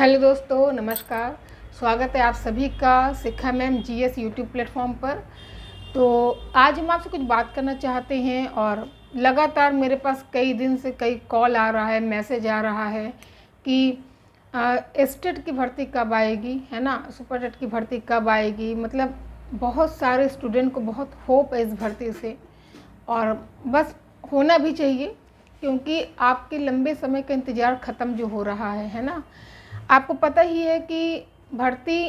Hello दोस्तों, नमस्कार। स्वागत है आप सभी का शिक्षा मैम जीएस यूट्यूब प्लेटफॉर्म पर। तो आज हम आपसे कुछ बात करना चाहते हैं और लगातार मेरे पास कई दिन से कई कॉल आ रहा है, मैसेज आ रहा है कि स्टेट की भर्ती कब आएगी, है ना, सुपर टेट की भर्ती कब आएगी। मतलब बहुत सारे स्टूडेंट को बहुत होप है इस भर्ती से और बस होना भी चाहिए, क्योंकि आपके लंबे समय का इंतज़ार ख़त्म जो हो रहा है ना। आपको पता ही है कि भर्ती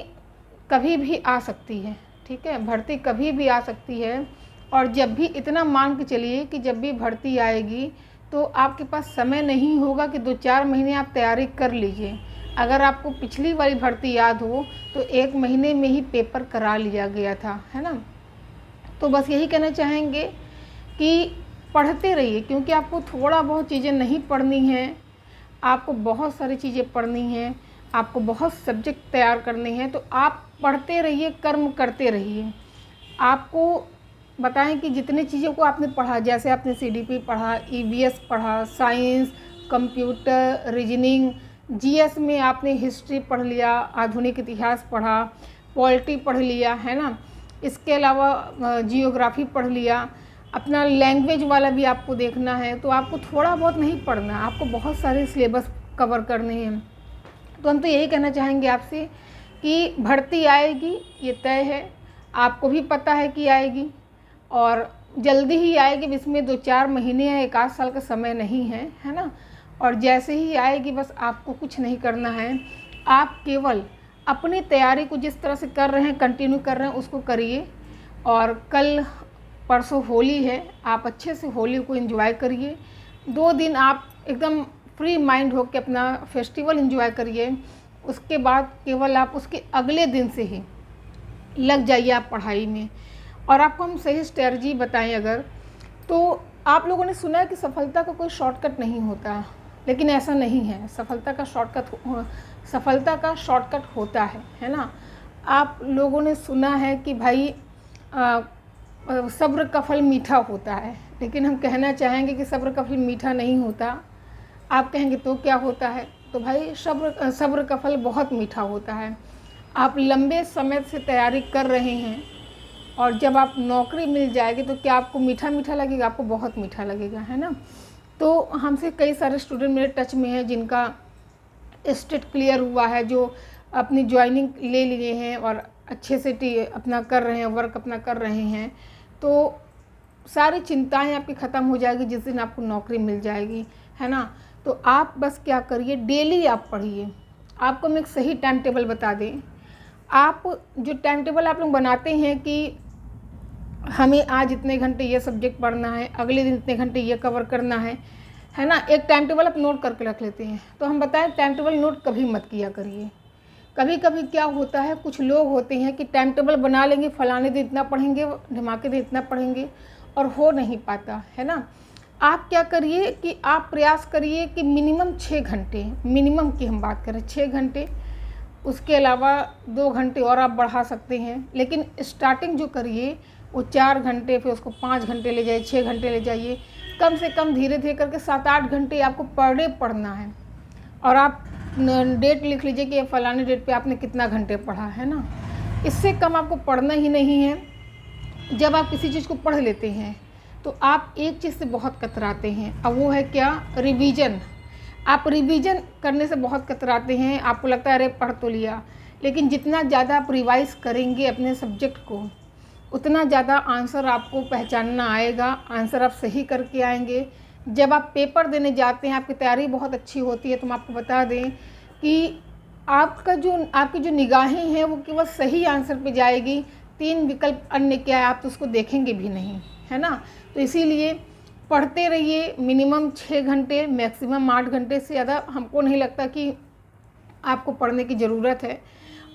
कभी भी आ सकती है, ठीक है, भर्ती कभी भी आ सकती है। और जब भी इतना मान के चलिए कि जब भी भर्ती आएगी तो आपके पास समय नहीं होगा कि 2-4 महीने आप तैयारी कर लीजिए। अगर आपको पिछली वाली भर्ती याद हो तो 1 महीने में ही पेपर करा लिया गया था, है ना। तो बस यही कहना चाहेंगे कि पढ़ते रहिए, क्योंकि आपको थोड़ा बहुत चीज़ें नहीं पढ़नी हैं, आपको बहुत सारी चीज़ें पढ़नी हैं, आपको बहुत सब्जेक्ट तैयार करने हैं। तो आप पढ़ते रहिए, कर्म करते रहिए। आपको बताएं कि जितनी चीज़ों को आपने पढ़ा, जैसे आपने सीडीपी पढ़ा, ईवीएस पढ़ा, साइंस, कंप्यूटर, रीजनिंग, जीएस में आपने हिस्ट्री पढ़ लिया, आधुनिक इतिहास पढ़ा, पॉलिटी पढ़ लिया, है ना। इसके अलावा जियोग्राफी पढ़ लिया, अपना लैंग्वेज वाला भी आपको देखना है। तो आपको थोड़ा बहुत नहीं पढ़ना, आपको बहुत सारे सिलेबस कवर करने हैं। तो हम तो यही कहना चाहेंगे आपसे कि भर्ती आएगी, ये तय है, आपको भी पता है कि आएगी और जल्दी ही आएगी। इसमें 2-4 महीने या 1 आध साल का समय नहीं है ना। और जैसे ही आएगी बस आपको कुछ नहीं करना है, आप केवल अपनी तैयारी को जिस तरह से कर रहे हैं, कंटिन्यू कर रहे हैं, उसको करिए। और कल परसों होली है, आप अच्छे से होली को एंजॉय करिए। 2 दिन आप एकदम फ्री माइंड होकर अपना फेस्टिवल एंजॉय करिए। उसके बाद केवल आप उसके अगले दिन से ही लग जाइए आप पढ़ाई में। और आपको हम सही स्ट्रेटजी बताएं अगर, तो आप लोगों ने सुना है कि सफलता का कोई शॉर्टकट नहीं होता, लेकिन ऐसा नहीं है। सफलता का शॉर्टकट होता है ना। आप लोगों ने सुना है कि भाई सब्र का फल मीठा होता है, लेकिन हम कहना चाहेंगे कि सब्र का फल मीठा नहीं होता। आप कहेंगे तो क्या होता है, तो भाई सब्र का फल बहुत मीठा होता है। आप लंबे समय से तैयारी कर रहे हैं और जब आप नौकरी मिल जाएगी तो क्या आपको मीठा मीठा लगेगा? आपको बहुत मीठा लगेगा, है ना। तो हमसे कई सारे स्टूडेंट मेरे टच में हैं जिनका स्टेट क्लियर हुआ है, जो अपनी ज्वाइनिंग ले लिए हैं और अच्छे से अपना कर रहे हैं, वर्क अपना कर रहे हैं। तो सारी चिंताएं आपकी ख़त्म हो जाएगी जिस दिन आपको नौकरी मिल जाएगी, है ना। तो आप बस क्या करिए, डेली आप पढ़िए। आपको हम एक सही टाइम टेबल बता दें। आप जो टाइम टेबल आप लोग बनाते हैं कि हमें आज इतने घंटे ये सब्जेक्ट पढ़ना है, अगले दिन इतने घंटे ये कवर करना है ना। एक टाइम टेबल आप नोट करके रख लेते हैं। तो हम बताएं, टाइम टेबल नोट कभी मत किया करिए। कभी कभी क्या होता है, कुछ लोग होते हैं कि टाइम टेबल बना लेंगे, फलाने दिन इतना पढ़ेंगे, ढिमाके दिन इतना पढ़ेंगे, और हो नहीं पाता, है ना। आप क्या करिए कि आप प्रयास करिए कि मिनिमम 6 घंटे, मिनिमम की हम बात करें 6 घंटे, उसके अलावा 2 घंटे और आप बढ़ा सकते हैं। लेकिन स्टार्टिंग जो करिए वो 4 घंटे, फिर उसको 5 घंटे ले जाइए, 6 घंटे ले जाइए। कम से कम धीरे धीरे करके 7-8 घंटे आपको पर डे पढ़ना है। और आप डेट लिख लीजिए कि फलाने डेट पे आपने कितना घंटे पढ़ा, है ना। इससे कम आपको पढ़ना ही नहीं है। जब आप किसी चीज़ को पढ़ लेते हैं तो आप एक चीज़ से बहुत कतराते हैं, अब वो है क्या? रिवीजन। आप रिवीजन करने से बहुत कतराते हैं। आपको लगता है अरे पढ़ तो लिया, लेकिन जितना ज़्यादा आप रिवाइज करेंगे अपने सब्जेक्ट को, उतना ज़्यादा आंसर आपको पहचानना आएगा, आंसर आप सही करके आएंगे। जब आप पेपर देने जाते हैं, आपकी तैयारी बहुत अच्छी होती है, तो हम आपको बता दें कि आपकी जो निगाहें हैं वो केवल सही आंसर पे जाएगी। 3 विकल्प अन्य क्या है आप तो उसको देखेंगे भी नहीं, है ना। तो इसीलिए पढ़ते रहिए। मिनिमम 6 घंटे, मैक्सिमम 8 घंटे से ज़्यादा हमको नहीं लगता कि आपको पढ़ने की ज़रूरत है।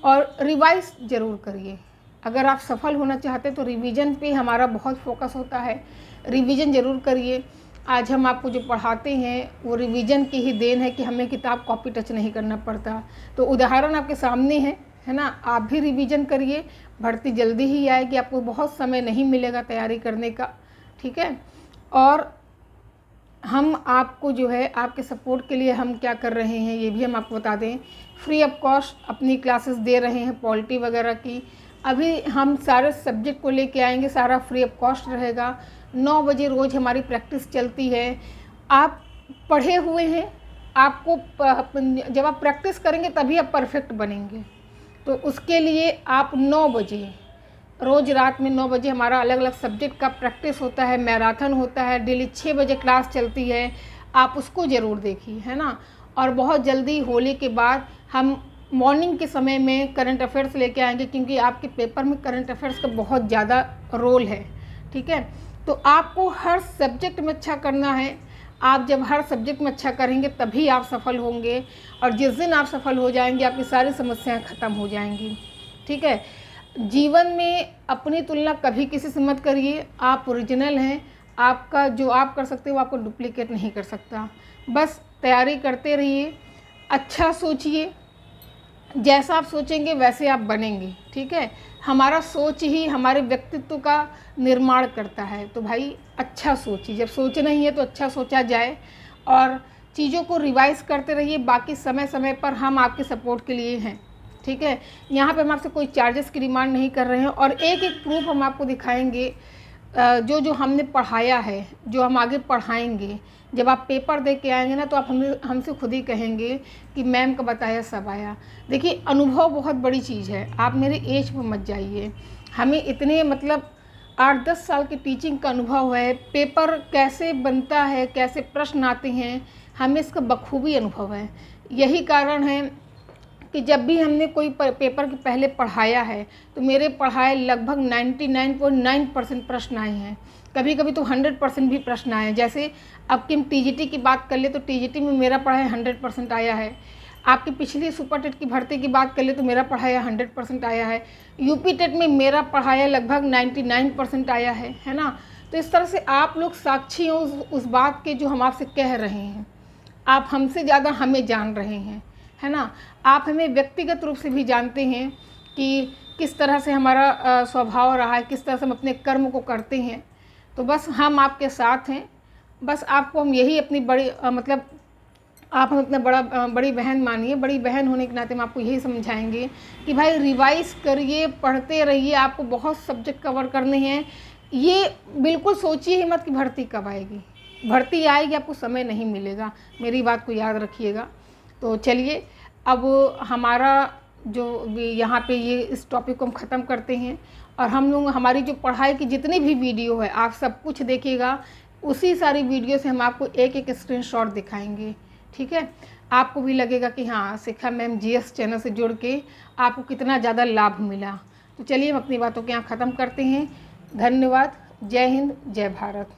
और रिवाइज ज़रूर करिए। अगर आप सफल होना चाहते हैं तो रिवीजन पे हमारा बहुत फोकस होता है। रिवीजन ज़रूर करिए। आज हम आपको जो पढ़ाते हैं वो रिवीजन की ही देन है कि हमें किताब कॉपी टच नहीं करना पड़ता। तो उदाहरण आपके सामने है ना। आप भी रिवीजन करिए, भर्ती जल्दी ही आएगी, आपको बहुत समय नहीं मिलेगा तैयारी करने का, ठीक है। और हम आपको जो है आपके सपोर्ट के लिए हम क्या कर रहे हैं ये भी हम आपको बता दें। फ्री ऑफ कॉस्ट अपनी क्लासेस दे रहे हैं पॉलिटी वगैरह की। अभी हम सारे सब्जेक्ट को लेके आएंगे, सारा फ्री ऑफ कॉस्ट रहेगा। 9 बजे रोज़ हमारी प्रैक्टिस चलती है। आप पढ़े हुए हैं, आपको जब आप प्रैक्टिस करेंगे तभी आप परफेक्ट बनेंगे। तो उसके लिए आप 9 बजे रोज़ रात में 9 बजे हमारा अलग अलग सब्जेक्ट का प्रैक्टिस होता है, मैराथन होता है, डेली 6 बजे क्लास चलती है। आप उसको ज़रूर देखिए, है ना। और बहुत जल्दी होली के बाद हम मॉर्निंग के समय में करंट अफेयर्स लेके आएंगे, क्योंकि आपके पेपर में करंट अफेयर्स का बहुत ज़्यादा रोल है, ठीक है। तो आपको हर सब्जेक्ट में अच्छा करना है। आप जब हर सब्जेक्ट में अच्छा करेंगे तभी आप सफल होंगे, और जिस दिन आप सफल हो जाएंगे आपकी सारी समस्याएं ख़त्म हो जाएंगी, ठीक है। जीवन में अपनी तुलना कभी किसी से मत करिए। आप ओरिजिनल हैं। आपका जो आप कर सकते हो आपको डुप्लीकेट नहीं कर सकता। बस तैयारी करते रहिए, अच्छा सोचिए, जैसा आप सोचेंगे वैसे आप बनेंगे, ठीक है। हमारा सोच ही हमारे व्यक्तित्व का निर्माण करता है। तो भाई अच्छा सोचिए, जब सोचना ही है तो अच्छा सोचा जाए, और चीज़ों को रिवाइज करते रहिए। बाकी समय समय पर हम आपके सपोर्ट के लिए हैं, ठीक है। यहाँ पे हम आपसे कोई चार्जेस की डिमांड नहीं कर रहे हैं, और एक एक प्रूफ हम आपको दिखाएंगे जो जो हमने पढ़ाया है, जो हम आगे पढ़ाएंगे। जब आप पेपर दे के आएंगे ना तो आप हमसे खुद ही कहेंगे कि मैम का बताया सब आया। देखिए अनुभव बहुत बड़ी चीज़ है। आप मेरे एज पर मत जाइए। हमें इतने मतलब 8-10 साल की टीचिंग का अनुभव है। पेपर कैसे बनता है, कैसे प्रश्न आते हैं, हमें इसका बखूबी अनुभव है। यही कारण है कि जब भी हमने कोई पेपर के पहले पढ़ाया है तो मेरे पढ़ाए लगभग 99.9% प्रश्न आए हैं। कभी कभी तो 100% भी प्रश्न आए हैं। जैसे अब कि हम टीजीटी की बात कर ले तो टीजीटी में मेरा पढ़ाया 100% आया है। आपकी पिछली सुपर टेट की भर्ती की बात कर ले तो मेरा पढ़ाया 100% आया है। यूपी टेट में मेरा पढ़ाया लगभग 99% आया है ना। तो इस तरह से आप लोग साक्षी हो उस बात के जो हम आपसे कह रहे हैं। आप हमसे ज़्यादा हमें जान रहे हैं, है ना। आप हमें व्यक्तिगत रूप से भी जानते हैं कि किस तरह से हमारा स्वभाव रहा है, किस तरह से हम अपने कर्म को करते हैं। तो बस हम आपके साथ हैं। बस आपको हम यही अपनी बड़ी मतलब आप हम अपना बड़ी बहन मानिए। बड़ी बहन होने के नाते हम आपको यही समझाएंगे कि भाई रिवाइज करिए, पढ़ते रहिए। आपको बहुत सब्जेक्ट कवर करने हैं। ये बिल्कुल सोचिए ही मत कि भर्ती कब आएगी। भर्ती आएगी, आपको समय नहीं मिलेगा। मेरी बात को याद रखिएगा। तो चलिए अब हमारा जो यहाँ पे ये इस टॉपिक को हम ख़त्म करते हैं, और हम लोग हमारी जो पढ़ाई की जितनी भी वीडियो है आप सब कुछ देखिएगा। उसी सारी वीडियो से हम आपको एक एक स्क्रीनशॉट दिखाएंगे, ठीक है। आपको भी लगेगा कि हाँ शिखा मैम जीएस चैनल से जुड़ के आपको कितना ज़्यादा लाभ मिला। तो चलिए हम अपनी बातों को यहाँ ख़त्म करते हैं। धन्यवाद। जय हिंद, जय भारत।